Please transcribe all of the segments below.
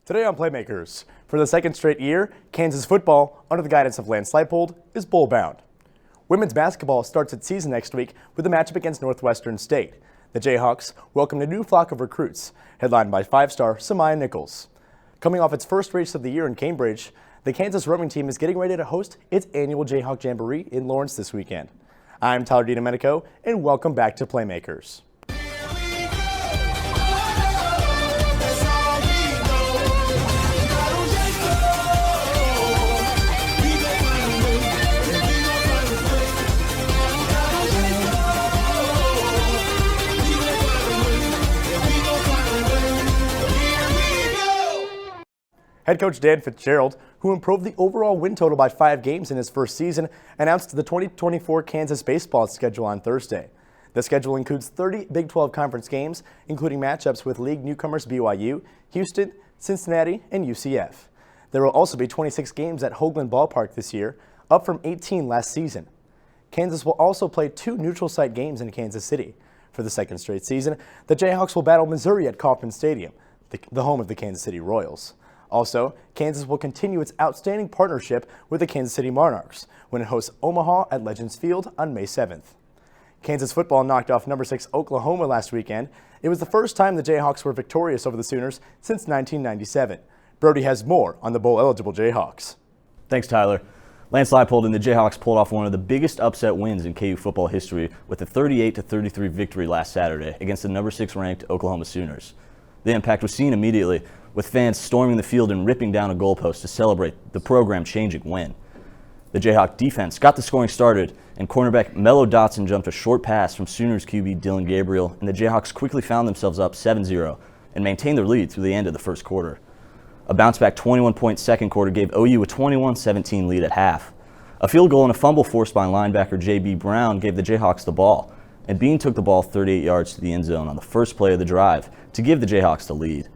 Today on Playmakers, for the second straight year, Kansas football, under the guidance of Lance Leipold, is bowl-bound. Women's basketball starts its season next week with a matchup against Northwestern State. The Jayhawks welcomed a new flock of recruits, headlined by five-star Samaya Nichols. Coming off its first race of the year in Cambridge, the Kansas rowing team is getting ready to host its annual Jayhawk Jamboree in Lawrence this weekend. I'm Tyler DiDomenico, and welcome back to Playmakers. Head coach Dan Fitzgerald, who improved the overall win total by 5 games in his first season, announced the 2024 Kansas baseball schedule on Thursday. The schedule includes 30 Big 12 conference games, including matchups with league newcomers BYU, Houston, Cincinnati, and UCF. There will also be 26 games at Hoagland Ballpark this year, up from 18 last season. Kansas will also play 2 neutral site games in Kansas City. For the second straight season, the Jayhawks will battle Missouri at Kauffman Stadium, the home of the Kansas City Royals. Also, Kansas will continue its outstanding partnership with the Kansas City Monarchs when it hosts Omaha at Legends Field on May 7th. Kansas football knocked off number 6 Oklahoma last weekend. It was the first time the Jayhawks were victorious over the Sooners since 1997. Brody has more on the bowl-eligible Jayhawks. Thanks, Tyler. Lance Leipold and the Jayhawks pulled off one of the biggest upset wins in KU football history with a 38-33 victory last Saturday against the number 6 ranked Oklahoma Sooners. The impact was seen immediately, with fans storming the field and ripping down a goalpost to celebrate the program-changing win. The Jayhawk defense got the scoring started, and cornerback Mello Dotson jumped a short pass from Sooners QB Dylan Gabriel, and the Jayhawks quickly found themselves up 7-0 and maintained their lead through the end of the first quarter. A bounce-back 21-point second quarter gave OU a 21-17 lead at half. A field goal and a fumble forced by linebacker J.B. Brown gave the Jayhawks the ball, and Bean took the ball 38 yards to the end zone on the first play of the drive to give the Jayhawks the lead.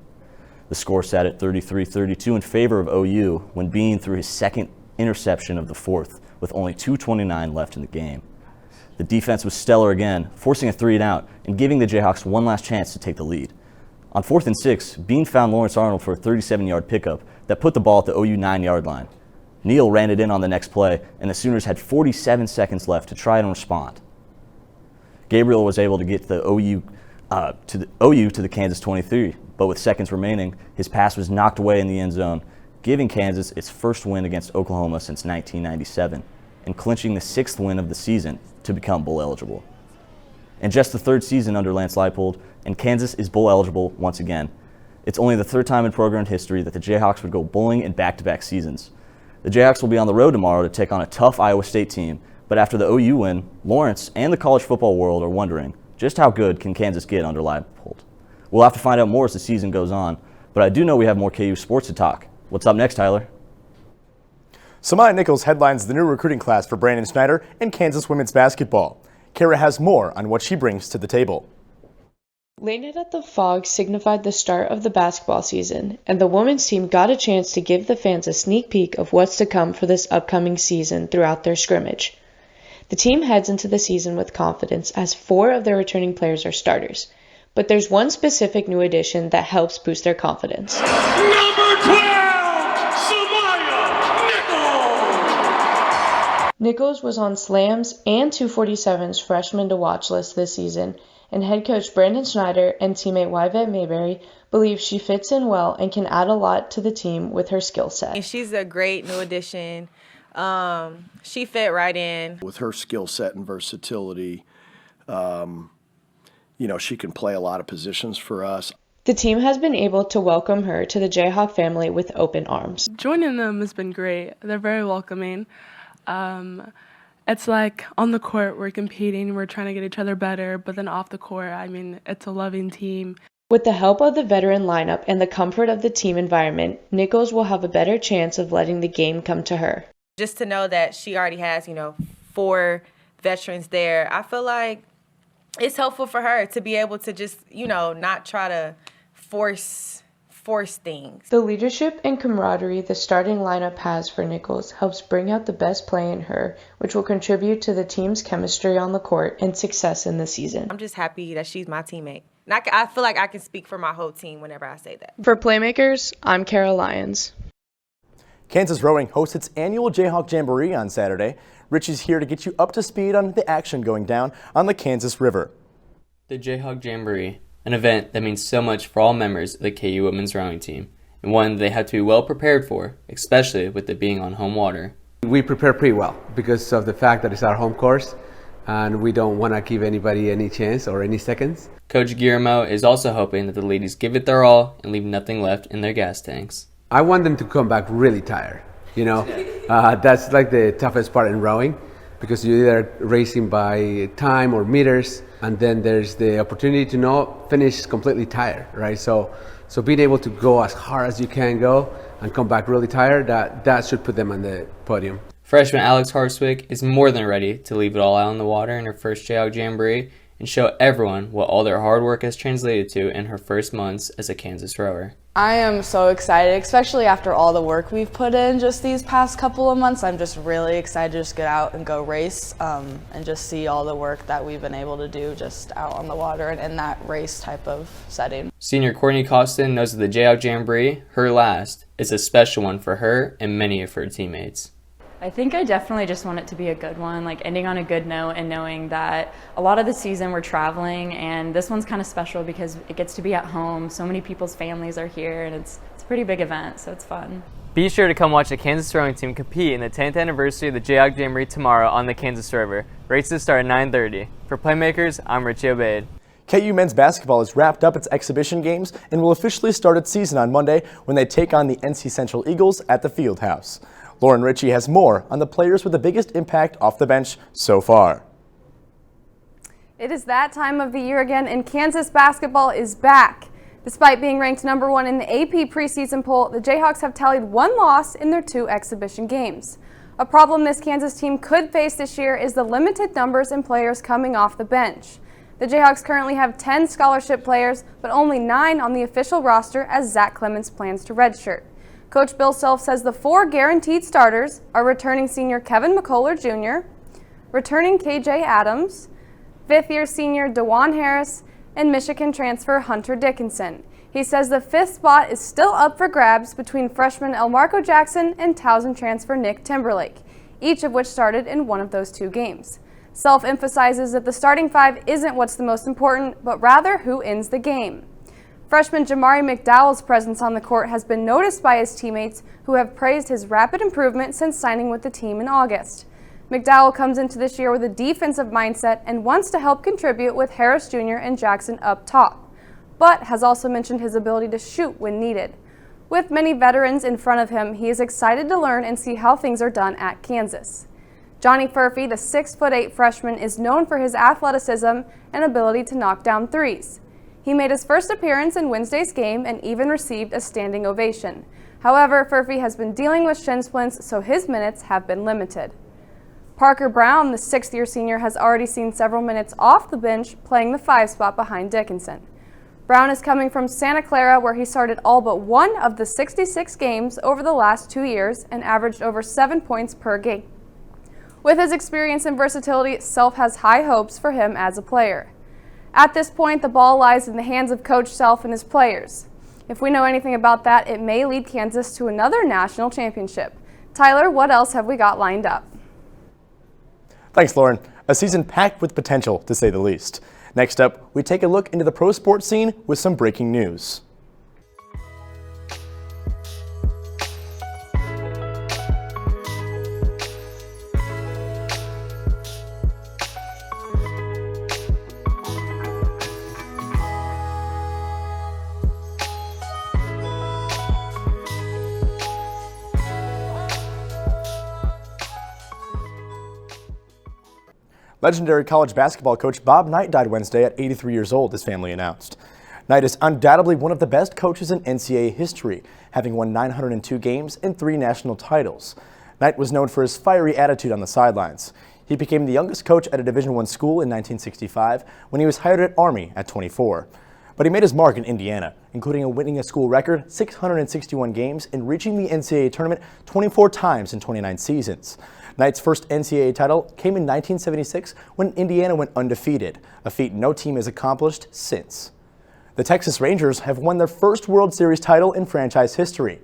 The score sat at 33-32 in favor of OU when Bean threw his second interception of the fourth with only 2:29 left in the game. The defense was stellar again, forcing a 3-and-out and giving the Jayhawks one last chance to take the lead. On 4th and 6, Bean found Lawrence Arnold for a 37-yard pickup that put the ball at the OU 9-yard line. Neal ran it in on the next play, and the Sooners had 47 seconds left to try and respond. Gabriel was able to get the OU to the Kansas 23, but with seconds remaining, his pass was knocked away in the end zone, giving Kansas its first win against Oklahoma since 1997 and clinching the 6th win of the season to become bowl eligible. And just the 3rd season under Lance Leipold, and Kansas is bowl eligible once again. It's only the 3rd time in program history that the Jayhawks would go bowling in back-to-back seasons. The Jayhawks will be on the road tomorrow to take on a tough Iowa State team, but after the OU win, Lawrence and the college football world are wondering, just how good can Kansas get under Leipold? We'll have to find out more as the season goes on, but I do know we have more KU sports to talk. What's up next, Tyler? Samaya Nichols headlines the new recruiting class for Brandon Schneider and Kansas women's basketball. Kara has more on what she brings to the table. Laying it at the Fog signified the start of the basketball season, and the women's team got a chance to give the fans a sneak peek of what's to come for this upcoming season throughout their scrimmage. The team heads into the season with confidence as 4 of their returning players are starters. But there's one specific new addition that helps boost their confidence. Number 12, Samaya Nichols! Nichols was on Slam's and 247's freshman to watch list this season, and head coach Brandon Schneider and teammate Yvette Mayberry believe she fits in well and can add a lot to the team with her skill set. She's a great new addition. She fit right in. With her skill set and versatility, she can play a lot of positions for us. The team has been able to welcome her to the Jayhawk family with open arms. Joining them has been great. They're very welcoming. It's like on the court we're competing, we're trying to get each other better, but then off the court, it's a loving team. With the help of the veteran lineup and the comfort of the team environment, Nichols will have a better chance of letting the game come to her. Just to know that she already has, 4 veterans there, I feel like it's helpful for her to be able to just, not try to force things. The leadership and camaraderie the starting lineup has for Nichols helps bring out the best play in her, which will contribute to the team's chemistry on the court and success in the season. I'm just happy that she's my teammate. And I feel like I can speak for my whole team whenever I say that. For Playmakers, I'm Kara Lyons. Kansas Rowing hosts its annual Jayhawk Jamboree on Saturday. Richie's here to get you up to speed on the action going down on the Kansas River. The Jayhawk Jamboree, an event that means so much for all members of the KU women's rowing team, and one they have to be well prepared for, especially with it being on home water. We prepare pretty well because of the fact that it's our home course and we don't want to give anybody any chance or any seconds. Coach Guillermo is also hoping that the ladies give it their all and leave nothing left in their gas tanks. I want them to come back really tired, that's like the toughest part in rowing because you're either racing by time or meters, and then there's the opportunity to not finish completely tired, right? So being able to go as hard as you can go and come back really tired, that should put them on the podium. Freshman Alex Harswick is more than ready to leave it all out on the water in her first Jayhawk Jamboree and show everyone what all their hard work has translated to in her first months as a Kansas rower. I am so excited, especially after all the work we've put in just these past couple of months. I'm just really excited to just get out and go race and just see all the work that we've been able to do just out on the water and in that race type of setting. Senior Courtney Costin knows that the Jayhawk Jamboree, her last, is a special one for her and many of her teammates. I think I definitely just want it to be a good one, like ending on a good note and knowing that a lot of the season we're traveling, and this one's kind of special because it gets to be at home. So many people's families are here, and it's a pretty big event, so it's fun. Be sure to come watch the Kansas rowing team compete in the 10th anniversary of the Jayhawk Jamboree tomorrow on the Kansas River. Races start at 9:30. For Playmakers, I'm Richie Obeid. KU men's basketball has wrapped up its exhibition games and will officially start its season on Monday when they take on the NC Central Eagles at the Fieldhouse. Lauren Ritchie has more on the players with the biggest impact off the bench so far. It is that time of the year again, and Kansas basketball is back. Despite being ranked #1 in the AP preseason poll, the Jayhawks have tallied 1 loss in their 2 exhibition games. A problem this Kansas team could face this year is the limited numbers in players coming off the bench. The Jayhawks currently have 10 scholarship players, but only 9 on the official roster as Zach Clemens plans to redshirt. Coach Bill Self says the 4 guaranteed starters are returning senior Kevin McCullough Jr., returning KJ Adams, 5th-year senior DeJuan Harris, and Michigan transfer Hunter Dickinson. He says the 5th spot is still up for grabs between freshman Elmarco Jackson and Towson transfer Nick Timberlake, each of which started in one of those 2 games. Self emphasizes that the starting 5 isn't what's the most important, but rather who ends the game. Freshman Jamari McDowell's presence on the court has been noticed by his teammates, who have praised his rapid improvement since signing with the team in August. McDowell comes into this year with a defensive mindset and wants to help contribute with Harris Jr. and Jackson up top, but has also mentioned his ability to shoot when needed. With many veterans in front of him, he is excited to learn and see how things are done at Kansas. Johnny Furphy, the 6'8" freshman, is known for his athleticism and ability to knock down threes. He made his first appearance in Wednesday's game and even received a standing ovation. However, Furphy has been dealing with shin splints, so his minutes have been limited. Parker Brown, the 6th-year senior, has already seen several minutes off the bench, playing the 5 spot behind Dickinson. Brown is coming from Santa Clara, where he started all but 1 of the 66 games over the last 2 years and averaged over 7 points per game. With his experience and versatility, Self has high hopes for him as a player. At this point, the ball lies in the hands of Coach Self and his players. If we know anything about that, it may lead Kansas to another national championship. Tyler, what else have we got lined up? Thanks, Lauren. A season packed with potential, to say the least. Next up, we take a look into the pro sports scene with some breaking news. Legendary college basketball coach Bob Knight died Wednesday at 83 years old, his family announced. Knight is undoubtedly one of the best coaches in NCAA history, having won 902 games and 3 national titles. Knight was known for his fiery attitude on the sidelines. He became the youngest coach at a Division I school in 1965 when he was hired at Army at 24. But he made his mark in Indiana, including winning a school record 661 games and reaching the NCAA tournament 24 times in 29 seasons. Knight's first NCAA title came in 1976 when Indiana went undefeated, a feat no team has accomplished since. The Texas Rangers have won their first World Series title in franchise history.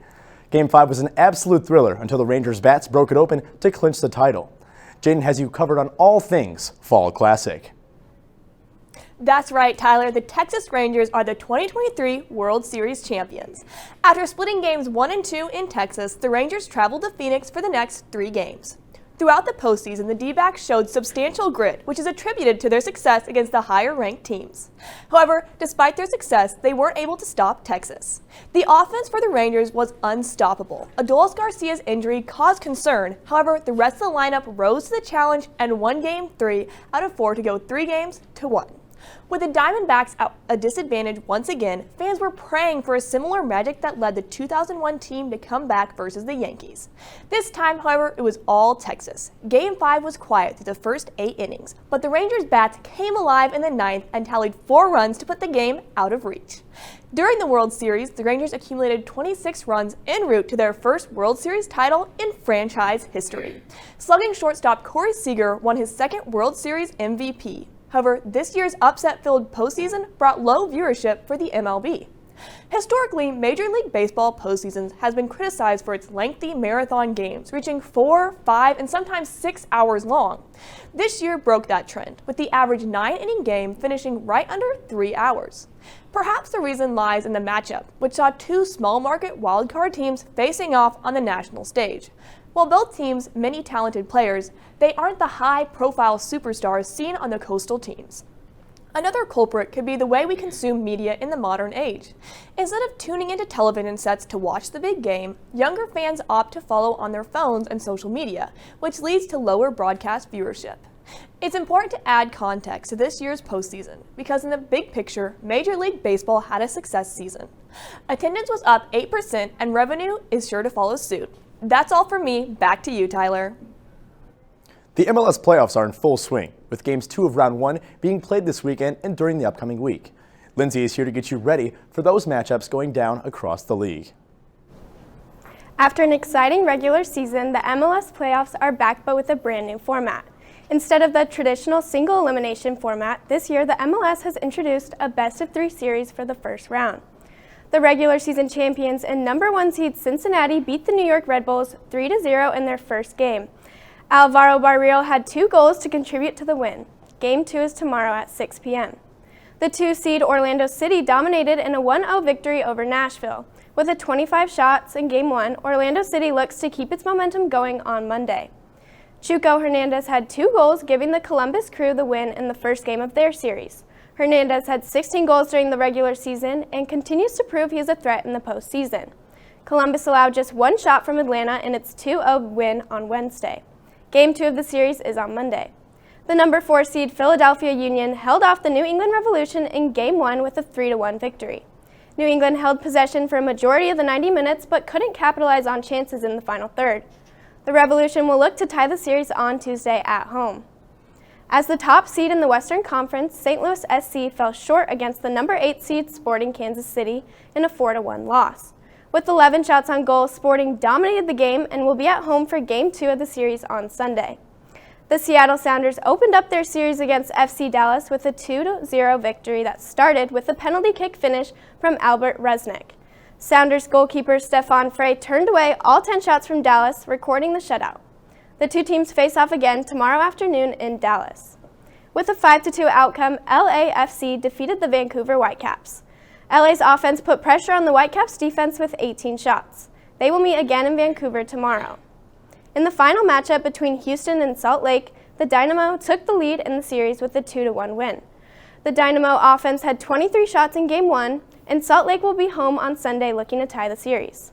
Game 5 was an absolute thriller until the Rangers' bats broke it open to clinch the title. Jaden has you covered on all things Fall Classic. That's right, Tyler. The Texas Rangers are the 2023 World Series champions. After splitting games 1 and 2 in Texas, the Rangers traveled to Phoenix for the next 3 games. Throughout the postseason, the D-backs showed substantial grit, which is attributed to their success against the higher-ranked teams. However, despite their success, they weren't able to stop Texas. The offense for the Rangers was unstoppable. Adolis Garcia's injury caused concern. However, the rest of the lineup rose to the challenge and won Game 3 out of 4 to go 3 games to 1. With the Diamondbacks at a disadvantage once again, fans were praying for a similar magic that led the 2001 team to come back versus the Yankees. This time, however, it was all Texas. Game 5 was quiet through the first 8 innings, but the Rangers' bats came alive in the 9th and tallied 4 runs to put the game out of reach. During the World Series, the Rangers accumulated 26 runs en route to their first World Series title in franchise history. Slugging shortstop Corey Seager won his second World Series MVP. However, this year's upset-filled postseason brought low viewership for the MLB. Historically, Major League Baseball postseasons has been criticized for its lengthy marathon games, reaching 4, 5, and sometimes 6 hours long. This year broke that trend, with the average 9-inning game finishing right under 3 hours. Perhaps the reason lies in the matchup, which saw 2 small-market wildcard teams facing off on the national stage. While both teams many talented players, they aren't the high-profile superstars seen on the coastal teams. Another culprit could be the way we consume media in the modern age. Instead of tuning into television sets to watch the big game, younger fans opt to follow on their phones and social media, which leads to lower broadcast viewership. It's important to add context to this year's postseason, because in the big picture, Major League Baseball had a success season. Attendance was up 8% and revenue is sure to follow suit. That's all from me. Back to you, Tyler. The MLS playoffs are in full swing, with Games 2 of Round 1 being played this weekend and during the upcoming week. Lindsay is here to get you ready for those matchups going down across the league. After an exciting regular season, the MLS playoffs are back but with a brand new format. Instead of the traditional single elimination format, this year the MLS has introduced a best-of-3 series for the first round. The regular season champions and #1 seed Cincinnati beat the New York Red Bulls 3-0 in their first game. Alvaro Barrio had 2 goals to contribute to the win. Game 2 is tomorrow at 6 p.m. The 2 seed Orlando City dominated in a 1-0 victory over Nashville. With 25 shots in Game 1, Orlando City looks to keep its momentum going on Monday. Chuco Hernandez had 2 goals, giving the Columbus Crew the win in the first game of their series. Hernandez had 16 goals during the regular season and continues to prove he is a threat in the postseason. Columbus allowed just 1 shot from Atlanta in its 2-0 win on Wednesday. Game 2 of the series is on Monday. The 4 seed Philadelphia Union held off the New England Revolution in Game 1 with a 3-1 victory. New England held possession for a majority of the 90 minutes but couldn't capitalize on chances in the final third. The Revolution will look to tie the series on Tuesday at home. As the top seed in the Western Conference, St. Louis SC fell short against the 8 seed Sporting Kansas City in a 4-1 loss. With 11 shots on goal, Sporting dominated the game and will be at home for Game 2 of the series on Sunday. The Seattle Sounders opened up their series against FC Dallas with a 2-0 victory that started with a penalty kick finish from Albert Resnick. Sounders goalkeeper Stefan Frey turned away all 10 shots from Dallas, recording the shutout. The 2 teams face off again tomorrow afternoon in Dallas. With a 5-2 outcome, LAFC defeated the Vancouver Whitecaps. LA's offense put pressure on the Whitecaps' defense with 18 shots. They will meet again in Vancouver tomorrow. In the final matchup between Houston and Salt Lake, the Dynamo took the lead in the series with a 2-1 win. The Dynamo offense had 23 shots in Game 1, and Salt Lake will be home on Sunday looking to tie the series.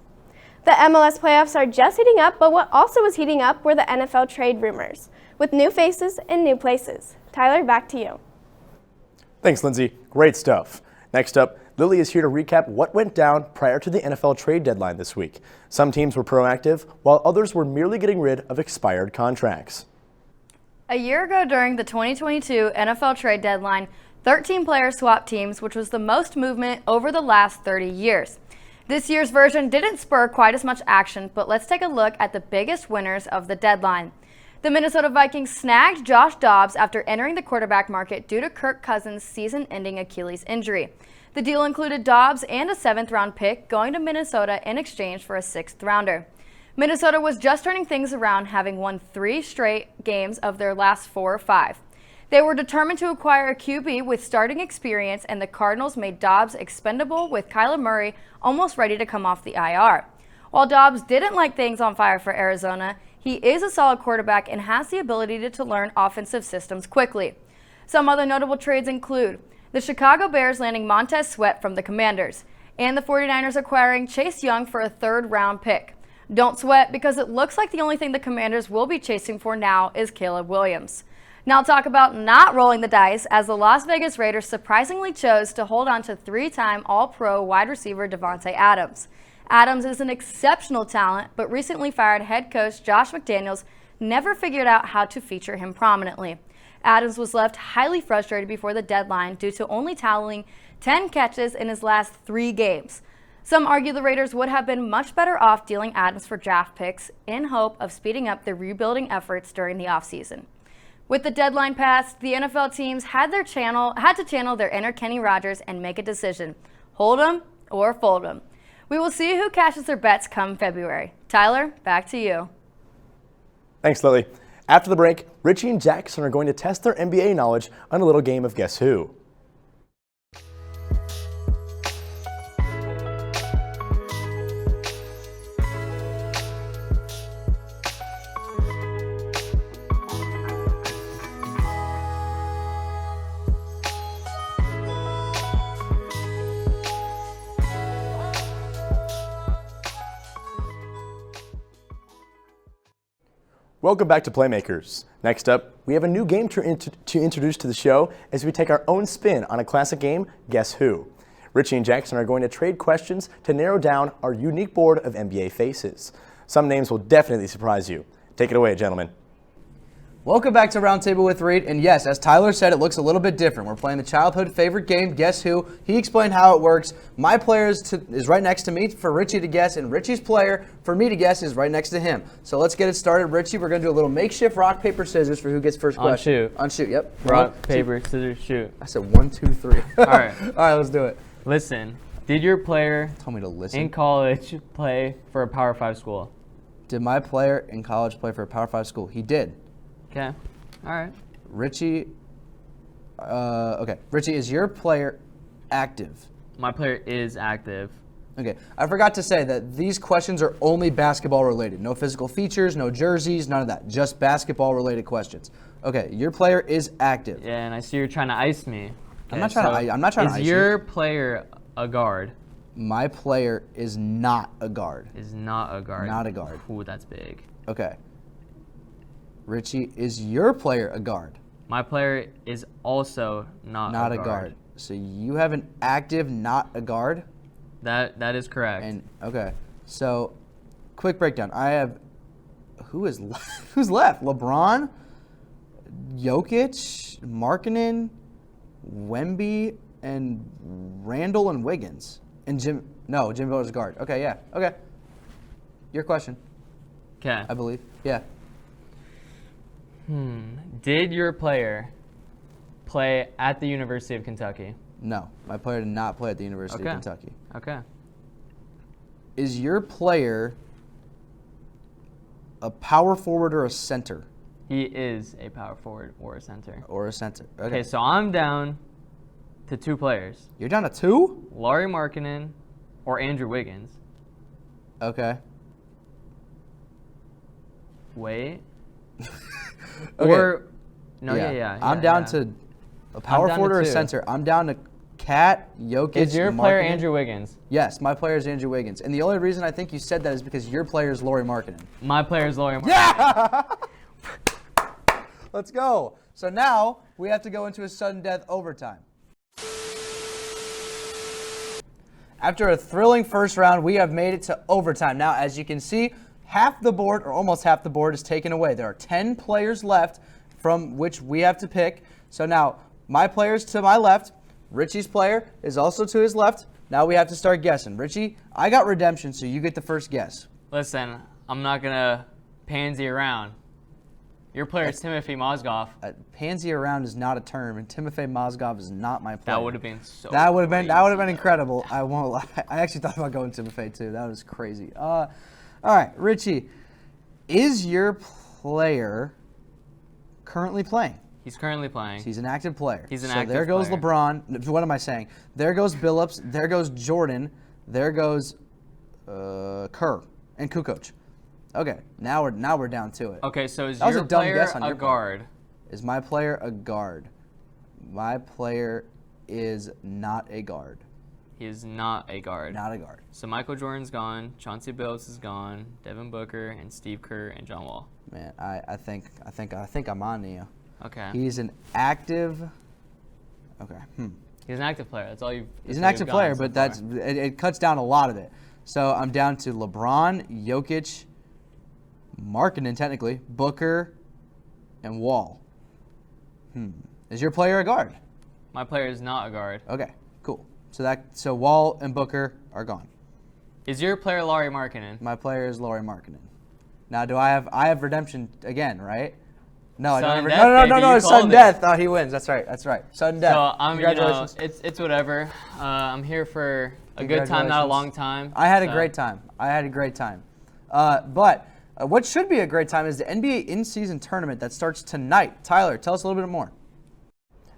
The MLS playoffs are just heating up, but what also was heating up were the NFL trade rumors, with new faces and new places. Tyler, back to you. Thanks, Lindsay. Great stuff. Next up, Lily is here to recap what went down prior to the NFL trade deadline this week. Some teams were proactive, while others were merely getting rid of expired contracts. A year ago during the 2022 NFL trade deadline, 13 players swapped teams, which was the most movement over the last 30 years. This year's version didn't spur quite as much action, but let's take a look at the biggest winners of the deadline. The Minnesota Vikings snagged Josh Dobbs after entering the quarterback market due to Kirk Cousins' season-ending Achilles injury. The deal included Dobbs and a 7th-round pick going to Minnesota in exchange for a 6th-rounder. Minnesota was just turning things around, having won 3 straight games of their last 4 or 5. They were determined to acquire a QB with starting experience, and the Cardinals made Dobbs expendable with Kyler Murray almost ready to come off the IR. While Dobbs didn't light things on fire for Arizona, he is a solid quarterback and has the ability to learn offensive systems quickly. Some other notable trades include the Chicago Bears landing Montez Sweat from the Commanders, and the 49ers acquiring Chase Young for a 3rd-round pick. Don't sweat, because it looks like the only thing the Commanders will be chasing for now is Caleb Williams. Now talk about not rolling the dice, as the Las Vegas Raiders surprisingly chose to hold on to 3-time All-Pro wide receiver Davante Adams. Adams is an exceptional talent, but recently fired head coach Josh McDaniels never figured out how to feature him prominently. Adams was left highly frustrated before the deadline due to only tallying 10 catches in his last 3 games. Some argue the Raiders would have been much better off dealing Adams for draft picks in hope of speeding up their rebuilding efforts during the offseason. With the deadline passed, the NFL teams had to channel their inner Kenny Rogers and make a decision: hold him or fold him. We will see who cashes their bets come February. Tyler, back to you. Thanks, Lily. After the break, Richie and Jackson are going to test their NBA knowledge on a little game of Guess Who. Welcome back to Playmakers. Next up, we have a new game to introduce to the show as we take our own spin on a classic game, Guess Who. Richie and Jackson are going to trade questions to narrow down our unique board of NBA faces. Some names will definitely surprise you. Take it away, gentlemen. Welcome back to Roundtable with Reed, and yes, as Tyler said, it looks a little bit different. We're playing the childhood favorite game, Guess Who. He explained how it works. My player is right next to me for Richie to guess, and Richie's player for me to guess is right next to him. So let's get it started. Richie, we're going to do a little makeshift rock, paper, scissors for who gets first question. On shoot, yep. Rock, paper, scissors, shoot. I said 1, 2, 3. All right. All right, let's do it. Listen, did your player Tell me to listen. in college play for a Power 5 school? Did my player in college play for a Power 5 school? He did. Okay. All right. Richie, okay. Richie, is your player active? My player is active. Okay. I forgot to say that these questions are only basketball related. No physical features, no jerseys, none of that. Just basketball related questions. Okay. Your player is active. Yeah, and I see you're trying to ice me. I'm not trying to ice you. Is your player a guard? My player is not a guard. Is not a guard. Not a guard. Ooh, that's big. Okay. Richie, is your player a guard? My player is also not a guard. So you have an active, not a guard? That is correct. And okay. So, quick breakdown. I have who's left? LeBron, Jokic, Markkanen, Wemby, and Randall and Wiggins. And Jim Bo's guard. Okay, yeah. Okay. Your question. Okay. I believe. Yeah. Did your player play at the University of Kentucky? No, my player did not play at the University of Kentucky. Okay. Is your player a power forward or a center? He is a power forward or a center. Or a center. Okay, so I'm down to 2 players. You're down to 2? Lauri Markkanen or Andrew Wiggins. Okay. Wait. Okay. Or no, yeah. I'm down to a power forward or a center. I'm down to Cat, Jokic, Is your player Markkanen. Andrew Wiggins? Yes, my player is Andrew Wiggins. And the only reason I think you said that is because your player is Lauri Markkanen. My player is Lauri Markkanen. Yeah! Let's go. So now we have to go into a sudden death overtime. After a thrilling first round, we have made it to overtime. Now, as you can see, half the board, or almost half the board, is taken away. There are 10 players left from which we have to pick. So now, my player's to my left. Richie's player is also to his left. Now we have to start guessing. Richie, I got redemption, so you get the first guess. Listen, I'm not going to pansy around. Your player is Timothy Mozgov. Pansy around is not a term, and Timofey Mozgov is not my player. That would have been so. That would have been incredible. I won't lie. I actually thought about going Timofey too. That was crazy. All right, Richie, is your player currently playing? He's currently playing. He's an active player. He's an so active there goes player. LeBron. What am I saying? There goes Billups. There goes Jordan. There goes Kerr and Kukoc. Okay, now we're down to it. Okay, so is That was your a dumb player guess on a your guard? part. Is my player a guard? My player is not a guard. He is not a guard. Not a guard. So Michael Jordan's gone, Chauncey Billups is gone, Devin Booker and Steve Kerr and John Wall. Man, I think I'm on to you. Okay. He's an active. Okay. He's an active player. That's all you. He's an active player, but it cuts down a lot of it. So I'm down to LeBron, Jokic, Markkanen technically, Booker, and Wall. Is your player a guard? My player is not a guard. Okay, cool. So Wall and Booker are gone. Is your player Lauri Markkanen? My player is Lauri Markkanen. Now, do I have redemption again, right? No, I don't Sudden ever. death, No, baby, you sudden called death. Oh, he wins. That's right. Sudden death. So Congratulations. it's whatever. I'm here for a good time, not a long time. I had a great time. But what should be a great time is the NBA in-season tournament that starts tonight. Tyler, tell us a little bit more.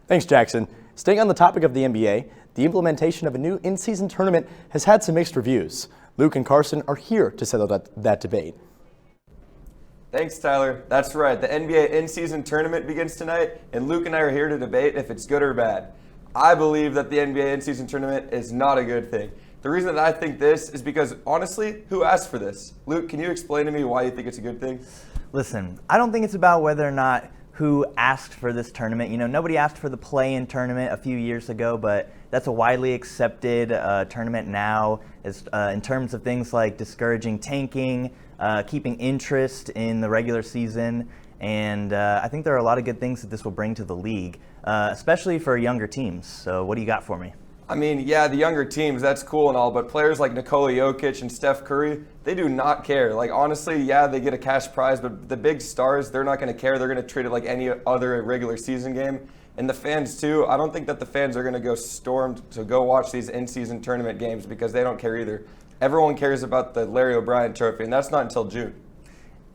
Thanks, Jackson. Staying on the topic of the NBA, the implementation of a new in-season tournament has had some mixed reviews. Luke and Carson are here to settle that debate. Thanks, Tyler. That's right. The NBA in-season tournament begins tonight, and Luke and I are here to debate if it's good or bad. I believe that the NBA in-season tournament is not a good thing. The reason that I think this is because, honestly, who asked for this? Luke, can you explain to me why you think it's a good thing? Listen, I don't think it's about whether or not who asked for this tournament. You know, nobody asked for the play-in tournament a few years ago, but that's a widely accepted tournament now in terms of things like discouraging tanking, keeping interest in the regular season, and I think there are a lot of good things that this will bring to the league, especially for younger teams. So what do you got for me? I mean, yeah, the younger teams, that's cool and all, but players like Nikola Jokic and Steph Curry, they do not care. Like, honestly, yeah, they get a cash prize, but the big stars, they're not going to care. They're going to treat it like any other regular season game. And the fans, too, I don't think that the fans are going to go stormed to go watch these in-season tournament games because they don't care either. Everyone cares about the Larry O'Brien trophy, and that's not until June.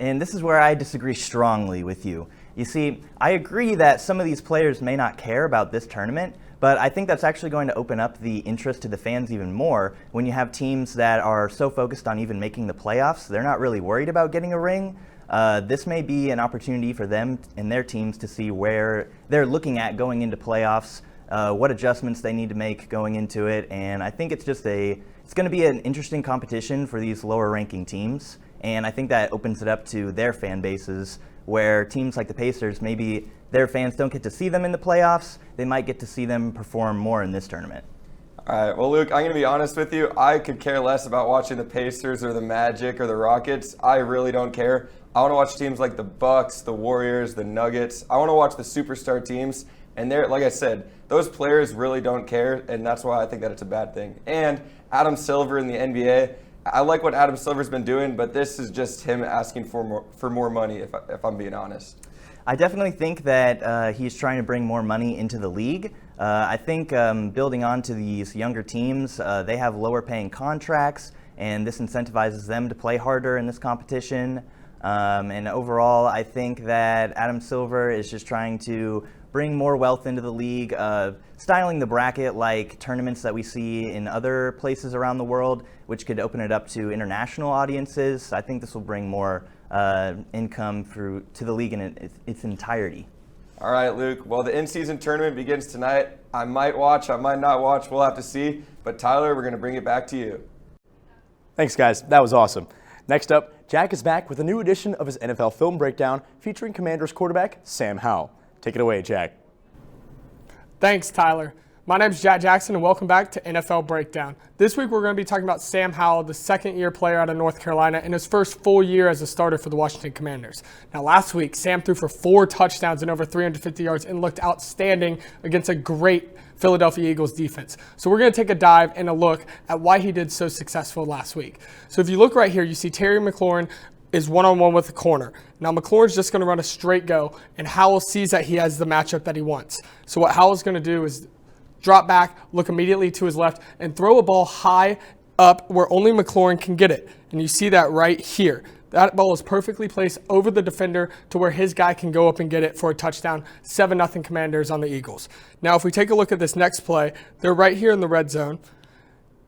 And this is where I disagree strongly with you. You see, I agree that some of these players may not care about this tournament, but I think that's actually going to open up the interest to the fans even more when you have teams that are so focused on even making the playoffs. They're not really worried about getting a ring. This may be an opportunity for them and their teams to see where they're looking at going into playoffs, what adjustments they need to make going into it, and I think it's going to be an interesting competition for these lower ranking teams, and I think that opens it up to their fan bases where teams like the Pacers, maybe their fans don't get to see them in the playoffs, they might get to see them perform more in this tournament. All right, well, Luke, I'm going to be honest with you. I could care less about watching the Pacers or the Magic or the Rockets. I really don't care. I want to watch teams like the Bucks, the Warriors, the Nuggets. I want to watch the superstar teams. And they're, like I said, those players really don't care, and that's why I think that it's a bad thing. And Adam Silver in the NBA, I like what Adam Silver's been doing, but this is just him asking for more money, if I'm being honest. I definitely think that he's trying to bring more money into the league. I think building on to these younger teams, they have lower paying contracts, and this incentivizes them to play harder in this competition. And overall, I think that Adam Silver is just trying to bring more wealth into the league, styling the bracket like tournaments that we see in other places around the world, which could open it up to international audiences. I think this will bring more income to the league in its entirety. All right, Luke. Well, the in-season tournament begins tonight. I might watch, I might not watch. We'll have to see. But Tyler, we're going to bring it back to you. Thanks, guys. That was awesome. Next up, Jack is back with a new edition of his NFL film breakdown featuring Commanders quarterback Sam Howell. Take it away, Jack. Thanks, Tyler. My name is Jack Jackson, and welcome back to NFL Breakdown. This week, we're going to be talking about Sam Howell, the second-year player out of North Carolina, and his first full year as a starter for the Washington Commanders. Now, last week, Sam threw for 4 touchdowns and over 350 yards and looked outstanding against a great Philadelphia Eagles defense. So we're going to take a dive and a look at why he did so successful last week. So if you look right here, you see Terry McLaurin is one-on-one with the corner. Now McLaurin's just going to run a straight go, and Howell sees that he has the matchup that he wants. So what Howell's going to do is drop back, look immediately to his left, and throw a ball high up where only McLaurin can get it. And you see that right here. That ball is perfectly placed over the defender to where his guy can go up and get it for a touchdown. 7-0 Commanders on the Eagles. Now if we take a look at this next play, they're right here in the red zone.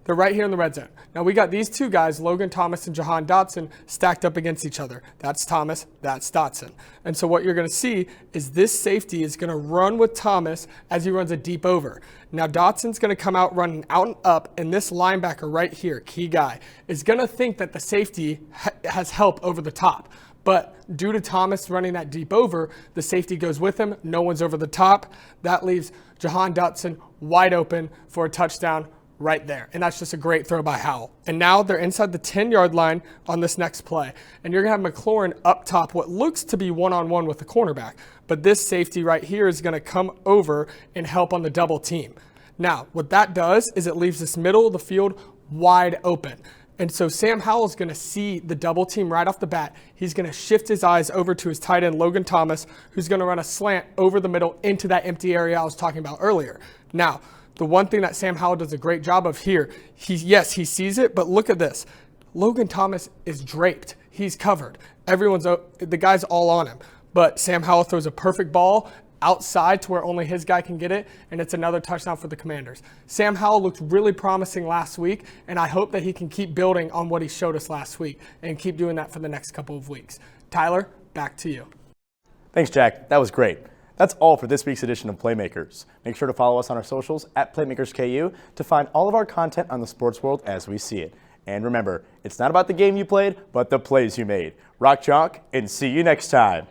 They're right here in the red zone. Now we got these two guys, Logan Thomas and Jahan Dotson, stacked up against each other. That's Thomas, that's Dotson. And so what you're going to see is this safety is going to run with Thomas as he runs a deep over. Now Dotson's going to come out running out and up, and this linebacker right here, key guy, is going to think that the safety has help over the top. But due to Thomas running that deep over, the safety goes with him. No one's over the top. That leaves Jahan Dotson wide open for a touchdown right there. And that's just a great throw by Howell. And now they're inside the 10-yard line on this next play. And you're going to have McLaurin up top, what looks to be one-on-one with the cornerback. But this safety right here is going to come over and help on the double team. Now, what that does is it leaves this middle of the field wide open. And so Sam Howell's going to see the double team right off the bat. He's going to shift his eyes over to his tight end, Logan Thomas, who's going to run a slant over the middle into that empty area I was talking about earlier. Now, the one thing that Sam Howell does a great job of here, he sees it, but look at this. Logan Thomas is draped. He's covered. The guy's all on him. But Sam Howell throws a perfect ball outside to where only his guy can get it, and it's another touchdown for the Commanders. Sam Howell looked really promising last week, and I hope that he can keep building on what he showed us last week and keep doing that for the next couple of weeks. Tyler, back to you. Thanks, Jack. That was great. That's all for this week's edition of Playmakers. Make sure to follow us on our socials at PlaymakersKU to find all of our content on the sports world as we see it. And remember, it's not about the game you played, but the plays you made. Rock chalk, and see you next time.